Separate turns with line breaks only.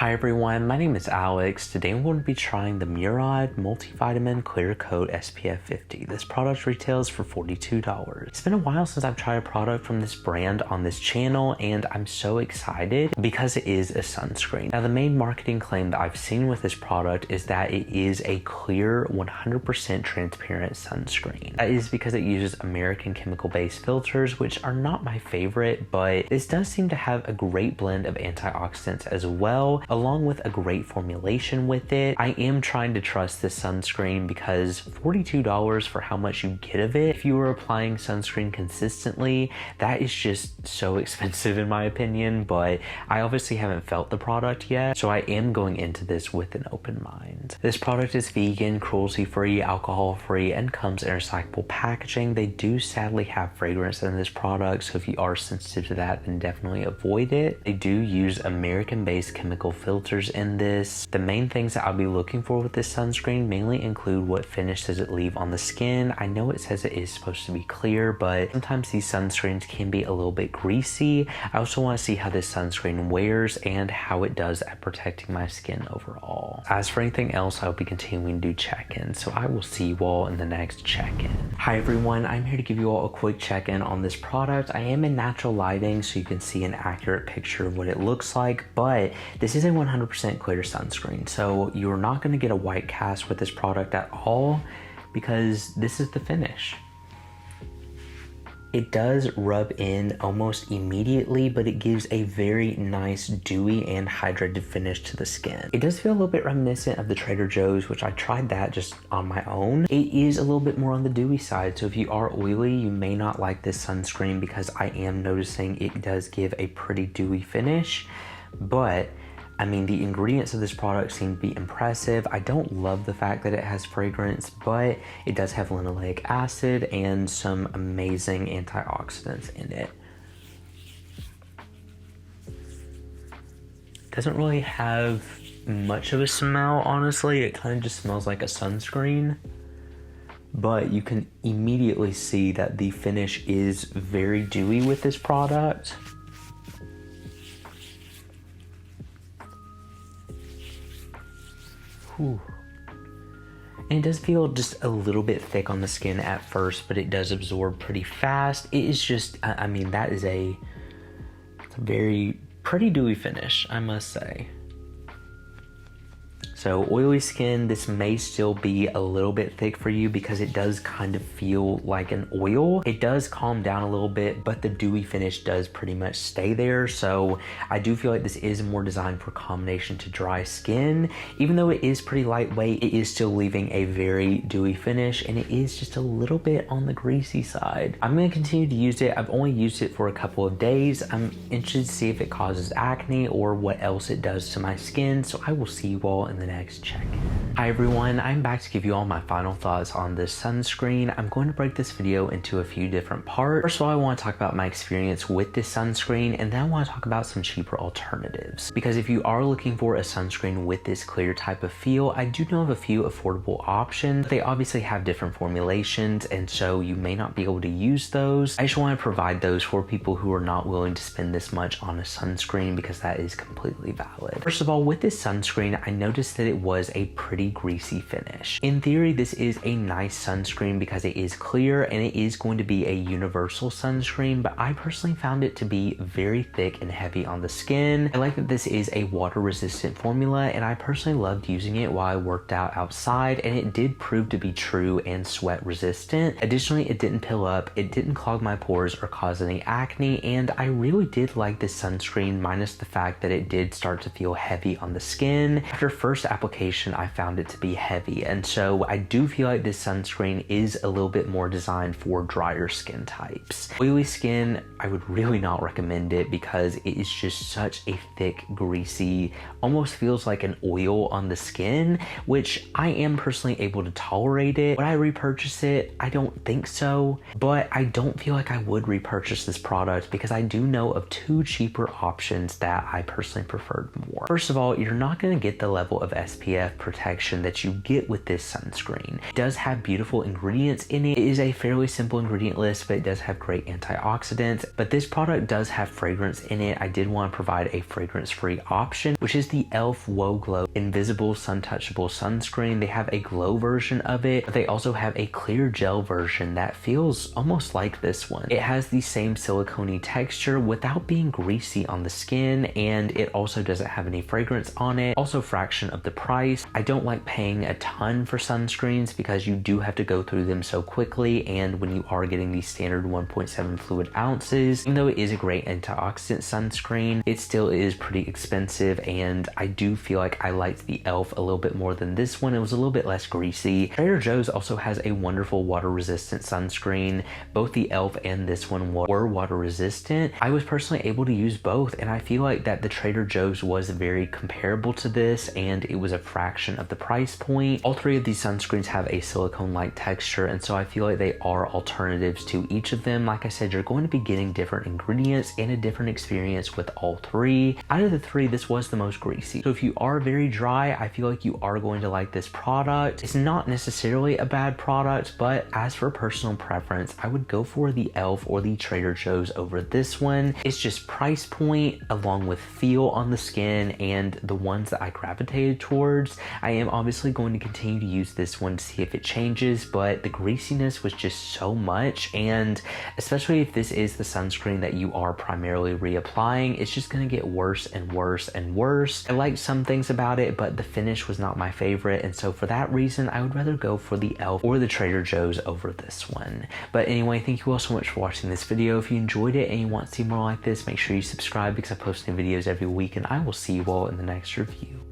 Hi everyone, my name is Alex. Today I'm going to be trying the Murad Multivitamin Clear Coat SPF 50. This product retails for $42. It's been a while since I've tried a product from this brand on this channel, and I'm so excited because it is a sunscreen. Now, the main marketing claim that I've seen with this product is that it is a clear, 100% transparent sunscreen. That is because it uses American chemical-based filters, which are not my favorite, but this does seem to have a great blend of antioxidants as well, along with a great formulation with it. I am trying to trust this sunscreen because $42 for how much you get of it, if you were applying sunscreen consistently, that is just so expensive in my opinion, but I obviously haven't felt the product yet, so I am going into this with an open mind. This product is vegan, cruelty-free, alcohol-free, and comes in recyclable packaging. They do sadly have fragrance in this product, so if you are sensitive to that, then definitely avoid it. They do use American-based chemical filters in this. The main things that I'll be looking for with this sunscreen mainly include what finish does it leave on the skin. I know it says it is supposed to be clear, but sometimes these sunscreens can be a little bit greasy. I also want to see how this sunscreen wears and how it does at protecting my skin overall. As for anything else, I'll be continuing to do check-ins, so I will see you all in the next check-in. Hi everyone, I'm here to give you all a quick check-in on this product. I am in natural lighting so you can see an accurate picture of what it looks like, but this is a 100% clear sunscreen, so you're not going to get a white cast with this product at all because this is the finish. It does rub in almost immediately, but it gives a very nice dewy and hydrated finish to the skin. It does feel a little bit reminiscent of the Trader Joe's, which I tried that just on my own. It is a little bit more on the dewy side, so if you are oily, you may not like this sunscreen because I am noticing it does give a pretty dewy finish, but I mean, the ingredients of this product seem to be impressive. I don't love the fact that it has fragrance, but it does have linoleic acid and some amazing antioxidants in it. Doesn't really have much of a smell, honestly. It kind of just smells like a sunscreen, but you can immediately see that the finish is very dewy with this product. And it does feel just a little bit thick on the skin at first, but it does absorb pretty fast. It is just, I mean, that is a very pretty dewy finish, I must say. So oily skin, this may still be a little bit thick for you because it does kind of feel like an oil. It does calm down a little bit, but the dewy finish does pretty much stay there. So I do feel like this is more designed for combination to dry skin. Even though it is pretty lightweight, it is still leaving a very dewy finish, and it is just a little bit on the greasy side. I'm going to continue to use it. I've only used it for a couple of days. I'm interested to see if it causes acne or what else it does to my skin. So I will see you all in the next check-in. Hi everyone, I'm back to give you all my final thoughts on this sunscreen. I'm going to break this video into a few different parts. First of all, I want to talk about my experience with this sunscreen, and then I want to talk about some cheaper alternatives. Because if you are looking for a sunscreen with this clear type of feel, I do know of a few affordable options. They obviously have different formulations, and so you may not be able to use those. I just want to provide those for people who are not willing to spend this much on a sunscreen, because that is completely valid. First of all, with this sunscreen, I noticed that it was a pretty greasy finish. In theory, this is a nice sunscreen because it is clear and it is going to be a universal sunscreen, but I personally found it to be very thick and heavy on the skin. I like that this is a water-resistant formula, and I personally loved using it while I worked out outside, and it did prove to be true and sweat-resistant. Additionally, it didn't pill up, it didn't clog my pores or cause any acne, and I really did like this sunscreen, minus the fact that it did start to feel heavy on the skin. After first application, I found it to be heavy, and so I do feel like this sunscreen is a little bit more designed for drier skin types. Oily skin, I would really not recommend it because it is just such a thick, greasy, almost feels like an oil on the skin, which I am personally able to tolerate it. Would I repurchase it? I don't think so, but I don't feel like I would repurchase this product because I do know of two cheaper options that I personally preferred more. First of all, you're not going to get the level of SPF protection protection that you get with this sunscreen. It does have beautiful ingredients in it. It is a fairly simple ingredient list, but it does have great antioxidants. But this product does have fragrance in it. I did want to provide a fragrance-free option, which is the e.l.f. Whoa Glow Invisible Sun Touchable Sunscreen. They have a glow version of it, but they also have a clear gel version that feels almost like this one. It has the same silicone texture without being greasy on the skin, and it also doesn't have any fragrance on it. Also, fraction of the price. I don't like paying a ton for sunscreens because you do have to go through them so quickly, and when you are getting the standard 1.7 fluid ounces, even though it is a great antioxidant sunscreen, it still is pretty expensive, and I do feel like I liked the e.l.f. a little bit more than this one. It was a little bit less greasy. Trader Joe's also has a wonderful water resistant sunscreen. Both the e.l.f. and this one were water resistant. I was personally able to use both, and I feel like that the Trader Joe's was very comparable to this, and it was a fraction of the price point. All three of these sunscreens have a silicone-like texture, and so I feel like they are alternatives to each of them. Like I said, you're going to be getting different ingredients and a different experience with all three. Out of the three, this was the most greasy. So if you are very dry, I feel like you are going to like this product. It's not necessarily a bad product, but as for personal preference, I would go for the e.l.f. or the Trader Joe's over this one. It's just price point along with feel on the skin and the ones that I gravitated towards. I am obviously going to continue to use this one to see if it changes, but the greasiness was just so much, and especially if this is the sunscreen that you are primarily reapplying, it's just going to get worse and worse and worse. I like some things about it, but the finish was not my favorite, and so for that reason, I would rather go for the e.l.f. or the Trader Joe's over this one. But anyway, thank you all so much for watching this video. If you enjoyed it and you want to see more like this, make sure you subscribe because I post new videos every week, and I will see you all in the next review.